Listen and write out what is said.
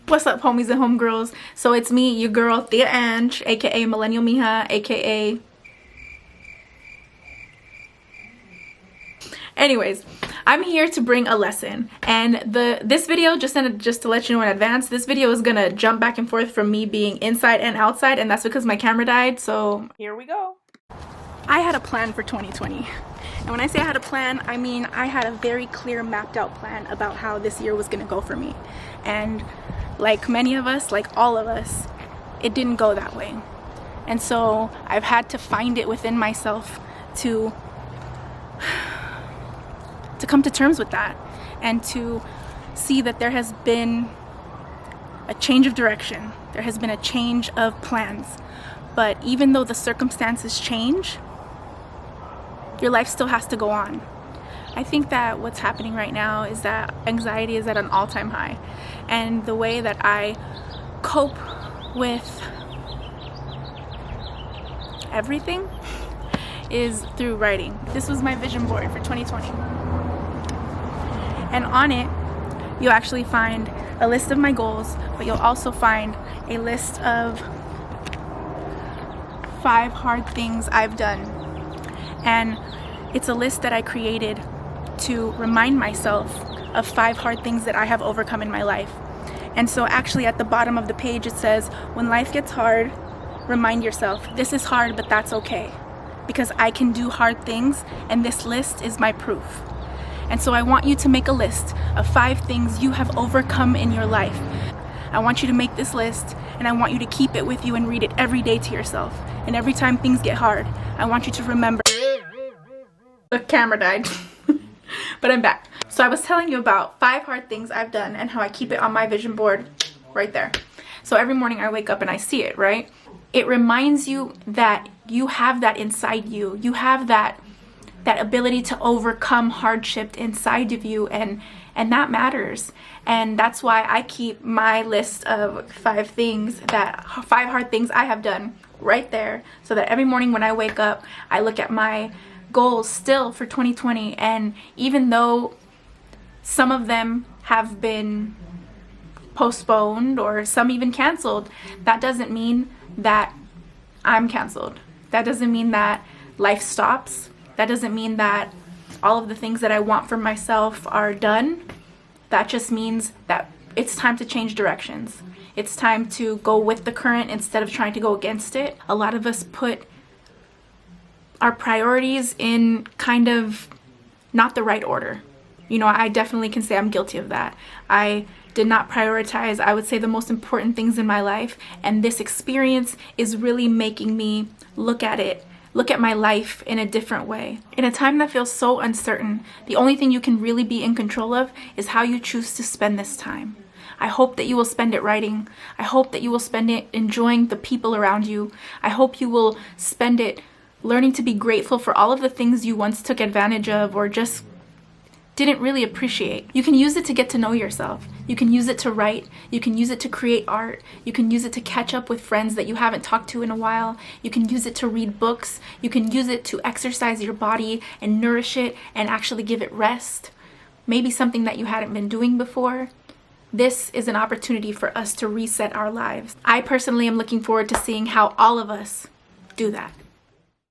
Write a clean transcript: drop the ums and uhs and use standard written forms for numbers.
What's up, homies and homegirls? So it's me, your girl, Thea Ange, aka Millennial Mija, aka... Anyways, I'm here to bring a lesson, and this video, just to let you know in advance, this video is gonna jump back and forth from me being inside and outside, and that's because my camera died, so here we go. I had a plan for 2020. And when I say I had a plan, I mean I had a very clear mapped out plan about how this year was gonna go for me. And like many of us, like all of us, it didn't go that way. And so I've had to find it within myself to come to terms with that, and to see that there has been a change of direction. There has been a change of plans. But even though the circumstances change, your life still has to go on. I think that what's happening right now is that anxiety is at an all-time high. And the way that I cope with everything is through writing. This was my vision board for 2020. And on it, you'll actually find a list of my goals, but you'll also find a list of 5 hard things I've done. And it's a list that I created to remind myself of 5 hard things that I have overcome in my life. And so actually at the bottom of the page it says, when life gets hard, remind yourself, this is hard, but that's okay. Because I can do hard things, and this list is my proof. And so I want you to make a list of 5 things you have overcome in your life. I want you to make this list, and I want you to keep it with you and read it every day to yourself. And every time things get hard, I want you to remember. The camera died. But I'm back. So I was telling you about 5 hard things I've done and how I keep it on my vision board right there. So every morning I wake up and I see it, right? It reminds you that you have that inside you. You have that ability to overcome hardship inside of you, and that matters. And that's why I keep my list of 5 hard things I have done right there, so that every morning when I wake up, I look at my goals still for 2020, and even though some of them have been postponed or some even canceled, that doesn't mean that I'm canceled. That doesn't mean that life stops. That doesn't mean that all of the things that I want for myself are done. That just means that it's time to change directions. It's time to go with the current instead of trying to go against it. A lot of us put our priorities in kind of not the right order. You know, I definitely can say I'm guilty of that. I did not prioritize, I would say, the most important things in my life, and this experience is really making me look at my life in a different way. In a time that feels so uncertain, the only thing you can really be in control of is how you choose to spend this time. I hope that you will spend it writing. I hope that you will spend it enjoying the people around you. I hope you will spend it learning to be grateful for all of the things you once took advantage of or just didn't really appreciate. You can use it to get to know yourself. You can use it to write. You can use it to create art. You can use it to catch up with friends that you haven't talked to in a while. You can use it to read books. You can use it to exercise your body and nourish it and actually give it rest. Maybe something that you hadn't been doing before. This is an opportunity for us to reset our lives. I personally am looking forward to seeing how all of us do that.